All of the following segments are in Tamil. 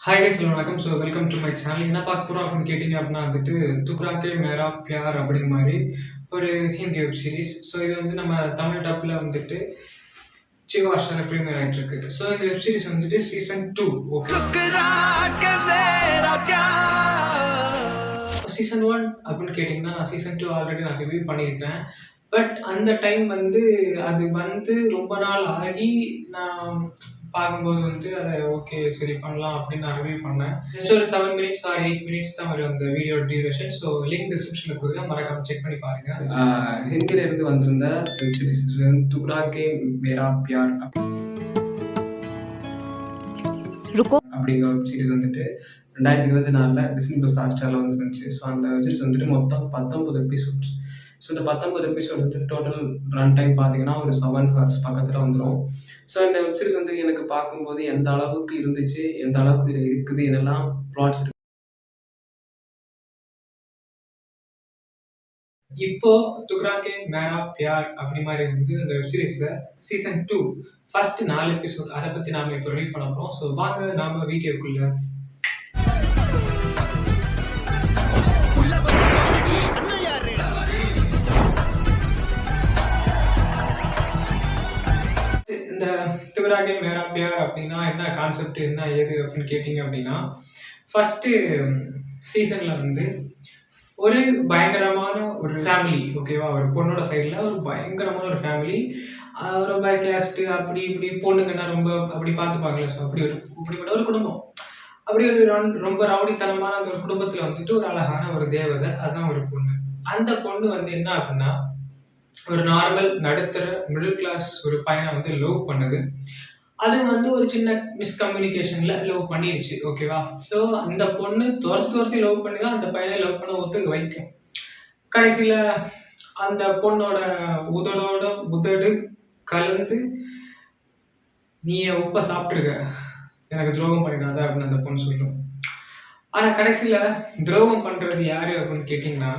हाय गाइस வணக்கம். So welcome to my channel. என்ன பார்க்க போகிறோம் அப்படின்னு கேட்டிங்க அப்படின்னா வந்துட்டு துக்ராக்கே மேரா பியார் அப்படிங்கிற மாதிரி ஒரு ஹிந்தி வெப் சீரிஸ். ஸோ இது வந்து நம்ம தமிழ் டப்பில் வந்துட்டு ஜியோ ஹாட்ஸ்டாரில் ப்ரீமியர் ஆகிட்டு இருக்கு. ஸோ இந்த வெப் சீரிஸ் வந்துட்டு சீசன் 2. ஓகே, சீசன் 1 அப்படின்னு கேட்டிங்கன்னா சீசன் 2 ஆல்ரெடி நான் ரிவ்யூ பண்ணியிருக்கேன். பட் அந்த டைம் வந்து அது வந்து ரொம்ப நாள் ஆகி நான் பார்க்கும்போது வந்து அதை ஓகே சரி பண்ணலாம் அப்படின்னு நான் ரிவ்யூ பண்ணேன். ஜஸ்ட் ஒரு 7 மினிட்ஸ் ஆர் 8 மினிட்ஸ் தான் வரும் அந்த வீடியோ டியூரேஷன். ஸோ லிங்க் டிஸ்கிரிப்ஷனில் கொடுக்குறேன், மறக்காம செக் பண்ணி பாருங்க. ஹிந்தியில இருந்து வந்திருந்த வெப் சீரிஸ் துக்ராக்கே மேரா பியார் அப்படிங்கிற வெப் சீரிஸ் வந்துட்டு 2024 டிஸ்னி ப்ளஸ் ஹாட்ஸ்டாரில் வந்து இருந்துச்சு. ஸோ அந்த வெப் சீரிஸ் வந்துட்டு மொத்தம் 19 எபிசோட்ஸ். ஸோ இந்த 19 எபிசோட் வந்து டோட்டல் ரன் டைம் பார்த்தீங்கன்னா ஒரு 7 ஹவர்ஸ் பக்கத்தில் வந்துடும். ஸோ இந்த வெப் சீரிஸ் வந்து எனக்கு பார்க்கும்போது எந்த அளவுக்கு இருந்துச்சு, எந்த அளவுக்கு இருக்குது, என்னெல்லாம் ப்ளாட்ஸ் இருக்கு. இப்போ துக்ராக்கே மேரா பியார் அப்படி மாதிரி வந்து இந்த வெப் சீரிஸ்ல சீசன் 2 ஃபர்ஸ்ட் 4 எபிசோட் அதை பற்றி நாம இப்போ ரிலீவ் பண்ண போகிறோம். ஸோ வாங்க நாம வீடியோக்குள்ள. இந்த துக்ராக்கே மேரா பியார் அப்படின்னா என்ன கான்செப்ட், என்ன ஏது அப்படின்னு கேட்டிங்க அப்படின்னா, ஃபர்ஸ்ட் சீசன்ல வந்து ஒரு பயங்கரமான ஒரு ஃபேமிலி, ஓகேவா, ஒரு பொண்ணோட சைடில் ஒரு பயங்கரமான ஒரு ஃபேமிலி, ரொம்ப கேஸ்ட்டு அப்படி இப்படி பொண்ணுங்கன்னா ரொம்ப அப்படி பார்த்துப்பாங்களே. ஸோ அப்படிப்பட்ட ஒரு குடும்பம், அப்படி ஒரு ரொம்ப ரவுடித்தனமான அந்த ஒரு குடும்பத்தில் வந்துட்டு ஒரு அழகான ஒரு தேவதை, அதுதான் ஒரு பொண்ணு. அந்த பொண்ணு வந்து என்ன அப்படின்னா ஒரு நார்மல் நடுத்தர மிடில் கிளாஸ் ஒரு பையனை வந்து லவ் பண்ணுது. அது வந்து ஒரு சின்ன மிஸ்கம்யூனிகேஷன்ல லவ் பண்ணிடுச்சு, ஓகேவா. ஸோ அந்த பொண்ணு துரத்தி லவ் பண்ணி தான் அந்த பையனை லவ் பண்ண ஒத்துக்க வைக்கும். கடைசியில அந்த பொண்ணோட உதடு கலந்து நீ என் உப்பை சாப்பிட்டுருக்க, எனக்கு துரோகம் பண்ணிடாத அப்படின்னு அந்த பொண்ணு சொல்லும். ஆனா கடைசியில துரோகம் பண்றது யாரு அப்படின்னு கேட்டீங்கன்னா,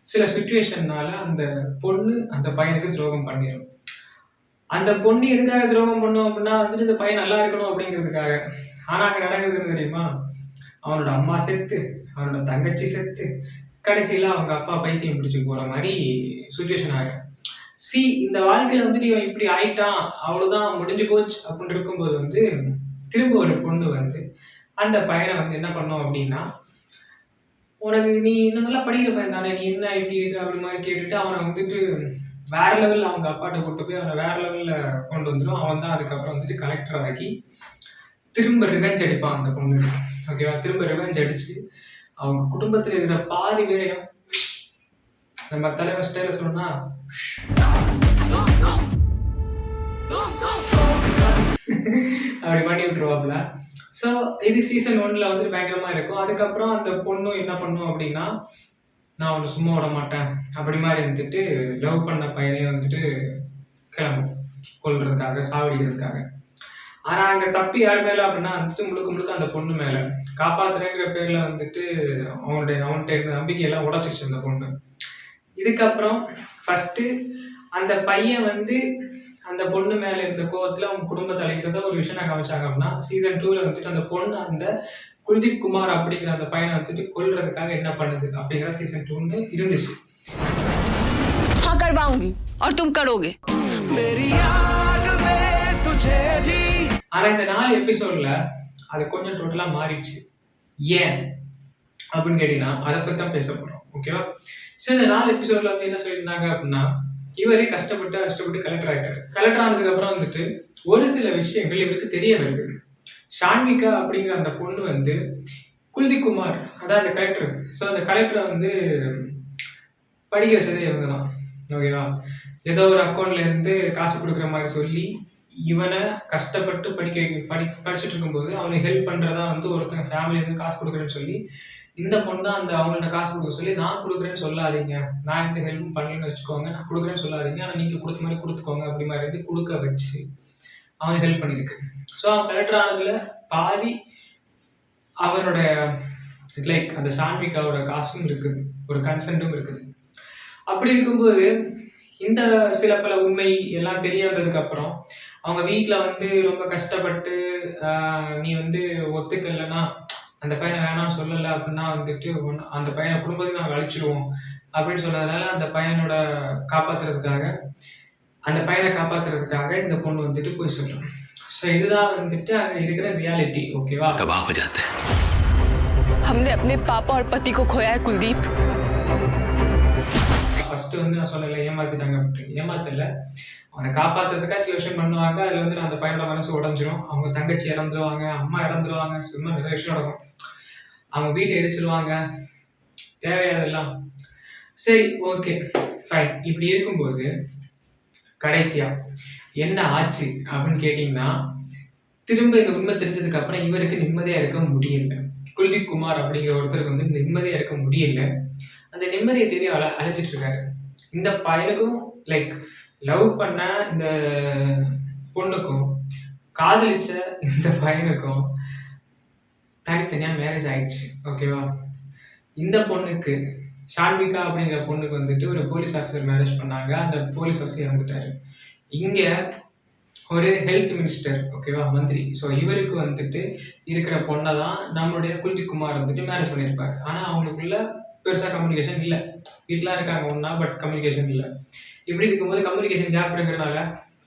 சில சுச்சுவேஷன்னால அந்த பொண்ணு அந்த பையனுக்கு துரோகம் பண்ணிடும். அந்த பொண்ணு எதுக்காக துரோகம் பண்ணும் அப்படின்னா வந்துட்டு இந்த பையன் நல்லா இருக்கணும் அப்படிங்கிறதுக்காக. ஆனா அங்க நடக்குதுன்னு தெரியுமா, அவனோட அம்மா செத்து, அவனோட தங்கச்சி செத்து, கடைசியில அவங்க அப்பா பைத்தியம் பிடிச்சி போற மாதிரி சுச்சுவேஷன் ஆகும். இந்த வாழ்க்கையில வந்துட்டு இவன் இப்படி ஆயிட்டான், அவ்வளவுதான் முடிஞ்சு போச்சு அப்படின்னு இருக்கும்போது வந்து திரும்ப ஒரு பொண்ணு வந்து அந்த பையனை வந்து என்ன பண்ணும் அப்படின்னா, உனக்கு நீ இன்னும் நல்லா படிக்கிற பையன் தானே, நீ என்ன இப்படி இருக்கு அப்படி மாதிரி கேட்டுட்டு அவனை வந்துட்டு வேற லெவலில் அவங்க அப்பாட்ட கூட்டு போய் அவனை வேற லெவலில் கொண்டு வந்துடும். அவன் தான் அதுக்கப்புறம் வந்துட்டு கலெக்டர் ஆகி திரும்ப ரிவெஞ்ச் அடிப்பான் அந்த பொண்ணுக்கு, ஓகேவா. திரும்ப ரிவெஞ்ச் அடிச்சு அவங்க குடும்பத்தில் இருக்கிற பாதி பேரையும் நம்ம தலைவர் ஸ்டைல சொன்னா அப்படி பண்ணி விட்டுருவாப்புல. ஸோ இது சீசன் 1ல வந்துட்டு பயங்கரமா இருக்கும். அதுக்கப்புறம் அந்த பொண்ணும் என்ன பண்ணும் அப்படின்னா, நான் ஒன்று சும்மா விட மாட்டேன் அப்படி மாதிரி வந்துட்டு லவ் பண்ண பையனையும் வந்துட்டு கிளம்பும் கொல்றதுக்காக, சாவடிக்கிறதுக்காக. ஆனா அங்க தப்பி யார் மேல அப்படின்னா வந்துட்டு முழுக்க அந்த பொண்ணு மேல. காப்பாத்துறேங்கிற பேர்ல வந்துட்டு அவன்கிட்ட இருந்த நம்பிக்கையெல்லாம் உடைச்சிருச்சு அந்த பொண்ணு. இதுக்கப்புறம் ஃபர்ஸ்ட் அந்த பையன் வந்து அந்த பொண்ணு மேல இருந்த கோவத்துல அவங்க குடும்பத்தை அழைக்கிறத ஒரு விஷயம் நான் காமிச்சாங்க அப்படின்னா, சீசன் 2ல வந்துட்டு அந்த பொண்ணு அந்த குல்தீப் குமார் அப்படிங்கிற அந்த பையனை வந்துட்டு கொல்றதுக்காக என்ன பண்ணுது அப்படிங்கிற சீசன் 2 இருந்துச்சு. ஆனா இந்த 4 எபிசோட்ல அது கொஞ்சம் டோட்டலா மாறிடுச்சு. ஏன் அப்படின்னு கேட்டீங்கன்னா அதை பத்தி தான் பேச போறோம், ஓகேவா. ஸோ இந்த 4 எபிசோட்ல வந்து என்ன சொல்லியிருந்தாங்க அப்படின்னா, இவரே கஷ்டப்பட்டு கலெக்டர் ஆகிட்டாரு. கலெக்டர் ஆனதுக்கு அப்புறம் வந்துட்டு ஒரு சில விஷயங்கள் இவருக்கு தெரிய வருது. ஷான்விகா அப்படிங்கிற அந்த பொண்ணு வந்து குல்தீப் குமார், அதான் அந்த கலெக்டர். ஸோ அந்த கலெக்டரை வந்து படிக்க வச்சதே இவங்க தான், ஓகேவா. ஏதோ ஒரு அக்கௌண்ட்ல இருந்து காசு கொடுக்குற மாதிரி சொல்லி இவனை கஷ்டப்பட்டு படிச்சுட்டு இருக்கும்போது அவனுக்கு ஹெல்ப் பண்றதா வந்து ஒருத்தங்க ஃபேமிலி இருந்து காசு கொடுக்குறேன்னு சொல்லி இந்த பொண்ணு தான் அந்த அவங்கள்ட்ட காசு கொடுக்க சொல்லி, நான் கொடுக்குறேன்னு சொல்லாதீங்க, நான் இந்த ஹெல்ப் பண்ணலன்னு வச்சுக்கோங்க, நான் கொடுக்குறேன்னு சொல்லாதீங்க, ஆனால் நீங்கள் கொடுத்த மாதிரி கொடுத்துக்கோங்க அப்படி மாதிரி இருந்து கொடுக்க வச்சு அவனுக்கு ஹெல்ப் பண்ணியிருக்கு. ஸோ அவன் கலெக்டர் ஆனதுல பாதி அவனோட லைக் அந்த ஷான்விகாவோட காசும் இருக்குது, ஒரு கன்சென்ட்டும் இருக்குது. அப்படி இருக்கும்போது இந்த சில பல உண்மை எல்லாம் தெரிய வந்ததுக்கு அப்புறம் அவங்க வீட்ல வந்து ரொம்ப கஷ்டப்பட்டு நீ வந்து ஒத்துக்கலைன்னா அந்த பையனை வேணாம்னு சொல்லலை அப்படின்னா வந்துட்டு அந்த பையனை குடும்பத்துக்கு நாங்கள் அழிச்சிடுவோம் அப்படின்னு சொன்னதுனால அந்த பையனை காப்பாத்துறதுக்காக இந்த பொண்ணு வந்துட்டு போய் சொல்லும். ஸோ இதுதான் வந்துட்டு அங்கே இருக்கிற ரியாலிட்டி. ஓகேவா? तबाह हो जाते हैं। हमने अपने पापा और पति को खोया है कुलदीप। ஃபர்ஸ்ட் வந்து நான் சொல்லலை ஏமாத்திட்டாங்க அப்படின்னு. ஏமாத்தல, அவனை காப்பாத்துறதுக்காக சில விஷயம் பண்ணுவாங்க. அதுல வந்து அந்த பையனோட மனசு உடஞ்சிரும். அவங்க தங்கச்சி இறந்துருவாங்க, அம்மா இறந்துருவாங்க, சும்மா நிறைய விஷயம் நடக்கும். அவங்க வீட்டை எரிச்சிருவாங்க. தேவையாதெல்லாம். சரி, ஓகே, ஃபைன். இப்படி இருக்கும்போது கடைசியா என்ன ஆச்சு அப்படின்னு கேட்டீங்கன்னா, திரும்ப இந்த உண்மை தெரிஞ்சதுக்கு அப்புறம் இவருக்கு நிம்மதியா இருக்க முடியல. குல்தீப் குமார் அப்படிங்கிற ஒருத்தருக்கு வந்து நிம்மதியா இருக்க முடியல. அந்த நிம்மதியை தேடி அலைஞ்சிட்டு இருக்காரு. இந்த பையனுக்கும் லைக் லவ் பண்ண இந்த பொண்ணுக்கும் காதலிச்ச இந்த பையனுக்கும் தனித்தனியா மேரேஜ் ஆயிடுச்சு. ஓகேவா? இந்த பொண்ணுக்கு ஷான்விகா அப்படிங்கிற பொண்ணுக்கு வந்துட்டு ஒரு போலீஸ் ஆஃபீஸர் மேரேஜ் பண்ணாங்க. அந்த போலீஸ் ஆஃபீஸர் இறந்துட்டாரு. இங்க ஒரு ஹெல்த் மினிஸ்டர், ஓகேவா, மந்திரி. ஸோ இவருக்கு வந்துட்டு இருக்கிற பொண்ணை தான் நம்மளுடைய குல்தீப் குமார் வந்துட்டு மேரேஜ் பண்ணியிருப்பாரு. ஆனால் அவங்களுக்குள்ள பெருசாக கம்யூனிகேஷன் இல்லை. வீட்டிலாம் இருக்காங்க ஒன்றா, பட் கம்யூனிகேஷன் இல்லை. இப்படி இருக்கும்போது கம்யூனிகேஷன் கேப் இருக்கிறதுனால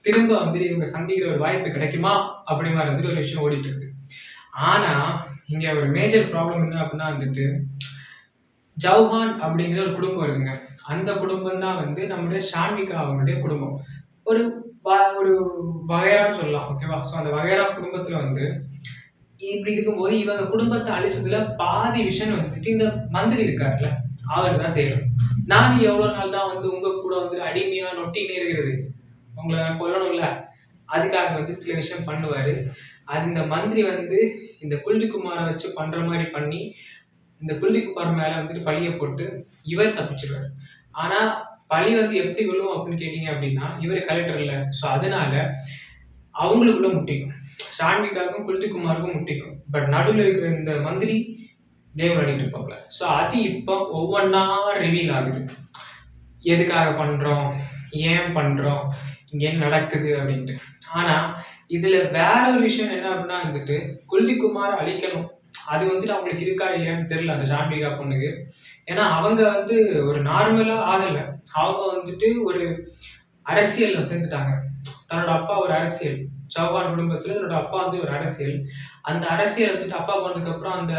திரும்ப வந்துட்டு இவங்க சந்திக்கிற ஒரு வாய்ப்பு கிடைக்குமா அப்படி மாதிரி வந்துட்டு ஒரு விஷயம் ஓடிட்டு இருக்குது. ஆனால் இங்கே ஒரு மேஜர் ப்ராப்ளம் என்ன அப்படின்னா வந்துட்டு ஜவுஹான் அப்படிங்கிற ஒரு குடும்பம் இருக்குங்க. அந்த குடும்பம் தான் வந்து நம்மளுடைய ஷான்விகா அவங்களுடைய குடும்பம். ஒரு ஒரு வகைரான்னு சொல்லலாம். ஓகேவா? ஸோ அந்த வகைரா குடும்பத்தில் வந்து இப்படி இருக்கும்போது இவங்க குடும்பத்தை அழிச்சதுல பாதி விஷயம் வந்துட்டு இந்த மந்திரி இருக்காருல்ல, அவர் தான் செய்யணும். நான் எவ்வளவு நாள் தான் வந்து உங்க கூட வந்துட்டு அடிமையா நொட்டினே இருக்கிறது, உங்களை கொல்லணும்ல, அதுக்காக வந்து சில விஷயம் பண்ணுவாரு. அது இந்த மந்திரி வந்து இந்த குல்தீப் குமாரை வச்சு பண்ற மாதிரி பண்ணி இந்த குல்தீப் குமார் மேல வந்துட்டு பழிய போட்டு இவர் தப்பிச்சிருவாரு. ஆனா பழி வந்து எப்படி விழுவும் அப்படின்னு கேட்டீங்க அப்படின்னா, இவர் கலெக்டர் இல்லை. ஸோ அதனால அவங்களுக்குள்ள முட்டிக்கும். ஷான்விகாவுக்கும் குல்தீப் குமாருக்கும் முட்டிக்கும். பட் நடுவில் இருக்கிற இந்த மந்திரி கேம் விளையாடிட்டு இருப்பாங்க. ஸோ அது இப்போ ஒவ்வொன்றா ரிவீல் ஆகுது. எதுக்காக பண்றோம், ஏன் பண்றோம், இங்க என்ன நடக்குது அப்படின்ட்டு. ஆனா இதுல வேற ஒரு விஷயம் என்ன அப்படின்னா வந்துட்டு குல்தீப் குமாரை அழிக்கணும், அது வந்துட்டு அவங்களுக்கு இருக்கா இல்லையான்னு தெரியல அந்த ஷான்விகா பொண்ணுக்கு. ஏன்னா அவங்க வந்து ஒரு நார்மலா ஆகல, அவங்க வந்துட்டு ஒரு அரசியல்ல சேர்ந்துட்டாங்க. தன்னோட அப்பா ஒரு அரசியல், சௌஹான் குடும்பத்துல தன்னோட அப்பா வந்து ஒரு அரசியல். அந்த அரசியல் வந்துட்டு அப்பா போனதுக்கு அப்புறம் அந்த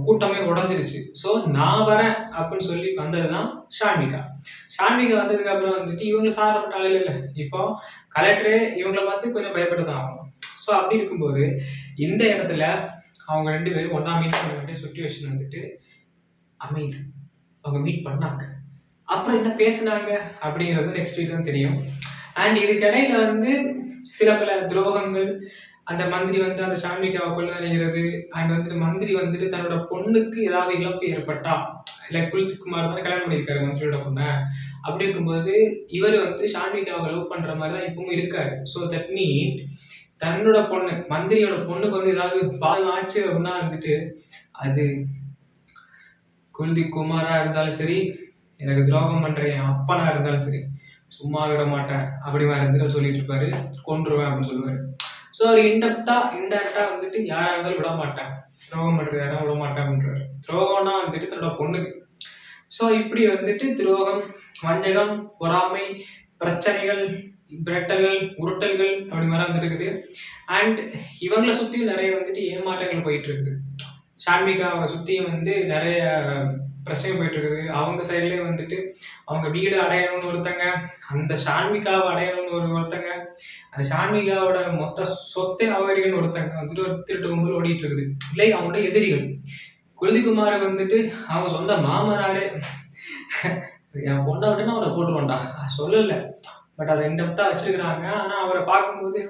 கூட்டமே உடஞ்சிருச்சு. ஸோ நான் வரேன் அப்படின்னு சொல்லி வந்ததுதான் ஷான்விகா. ஷான்விகா வந்ததுக்கு அப்புறம் வந்துட்டு இவங்க சாரப்பட்ட ஆளுகள் இல்லை. இப்போ கலெக்டரே இவங்களை பார்த்து கொஞ்சம் பயப்பட்டுதான் ஆகணும். ஸோ அப்படி இருக்கும்போது இந்த இடத்துல அவங்க ரெண்டு பேரும் ஒன்னா மீட் பண்ண வேண்டிய சுச்சுவேஷன் வந்துட்டு அமைது. அவங்க மீட் பண்ணாங்க, அப்புறம் என்ன பேசினாங்க அப்படிங்கிறது நெக்ஸ்ட் வீக் தான் தெரியும். அண்ட் இதுக்கிடையில வந்து சில பல துரோகங்கள், அந்த மந்திரி வந்து அந்த ஷான்விகாவை கொள்ள நினைக்கிறது, அண்ட் வந்துட்டு மந்திரி வந்துட்டு தன்னோட பொண்ணுக்கு ஏதாவது இழப்பு ஏற்பட்டா, இல்லை குல்தீப் குமார் தான் கல்யாணம் பண்ணியிருக்காரு மந்திரியோட பொண்ணை. அப்படி இருக்கும்போது இவர் வந்து ஷான்விகாவை லவ் பண்ற மாதிரி தான் இப்பவும் இருக்காரு. ஸோ தட் மீன் தன்னோட பொண்ணு, மந்திரியோட பொண்ணுக்கு வந்து ஏதாவது பாதம் ஆச்சு அப்படின்னா வந்துட்டு அது குல்தீப் குமாரா இருந்தாலும் சரி, எனக்கு துரோகம் பண்ற என் அப்பனா இருந்தாலும் சரி, சும்மா விட மாட்டேன் அப்படி மாதிரி இருந்துட்டு சொல்லிட்டு இருப்பாரு. கொன்றுவேன் அப்படின்னு சொல்லுவாரு. ஸோ அவர் இன்டெரக்டா வந்துட்டு யாரா இருந்தாலும் விட மாட்டேன், துரோகம் பண்றது யாரும் விட மாட்டேன் அப்படின்றாரு. துரோகம்னா வந்துட்டு தன்னோட பொண்ணுக்கு. ஸோ இப்படி வந்துட்டு துரோகம், வஞ்சகம், பொறாமை, பிரச்சனைகள், பிரட்டல்கள், உருட்டல்கள் அப்படி மாதிரி வந்துட்டு இருக்குது. அண்ட் இவங்களை சுற்றியும் நிறைய வந்துட்டு ஏமாற்றங்கள் போயிட்டு இருக்குது. ஷான்விகாவை சுற்றியும் வந்து நிறைய பிரச்சனை போயிட்டு இருக்குது. அவங்க சைட்லேயே வந்துட்டு அவங்க வீடு அடையணும்னு ஒருத்தங்க, அந்த ஷான்விகாவை அடையணும்னு ஒருத்தங்க, அந்த ஷான்விகாவோட மொத்த சொத்தை அபகரிக்கணும்னு ஒருத்தங்க வந்துட்டு ஒரு திருட்டு கும்பல் ஓடிட்டு இருக்குது. இல்லை அவங்களோட எதிரிகள். குல்தீப் குமாருக்கு வந்துட்டு அவங்க சொந்த மாமனாரே என் பொண்ணை விட்டுன்னு அவரை போட்டுருவோண்டா சொல்லலை, பட் அதை இன்டெப்தா வச்சிருக்கிறாங்க. ஆனால் அவரை பார்க்கும்போது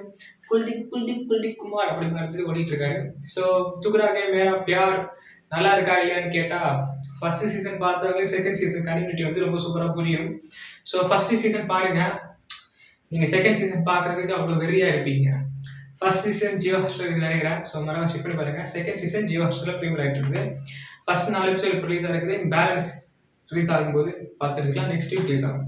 குல்தீப் குமார் அப்படி மாதிரி ஓடிட்டு இருக்காரு. ஸோ துக்ராகே மேரா பியார் நல்லா இருக்கா இல்லையான்னு கேட்டா, ஃபர்ஸ்ட் சீசன் பார்த்தவங்களுக்கு செகண்ட் சீசன் கண்டினியூட்டி வந்து ரொம்ப சூப்பராக புரியும். ஸோ ஃபர்ஸ்ட் சீசன் பாருங்க, நீங்க செகண்ட் சீசன் பார்க்கறதுக்கு அவ்வளோ வெறியா இருப்பீங்க. ஃபர்ஸ்ட் சீசன் ஜியோ ஹாட்ஸ்டார் நினைக்கிறேன். ஸோ மறக்காம செக் பண்ணி பாருங்க. செகண்ட் சீசன் ஜியோ ஹாட்ஸ்டார்ல ப்ரீமியர் ஆகிட்டு இருக்குது. ஃபர்ஸ்ட் 4 எபிசோட் ரிலீஸ் ஆகிருக்குது. பேலன்ஸ் ரிலீஸ் ஆகும்போது பார்த்துருக்கலாம். நெக்ஸ்ட் வீக் ரிலீஸ் ஆகும்.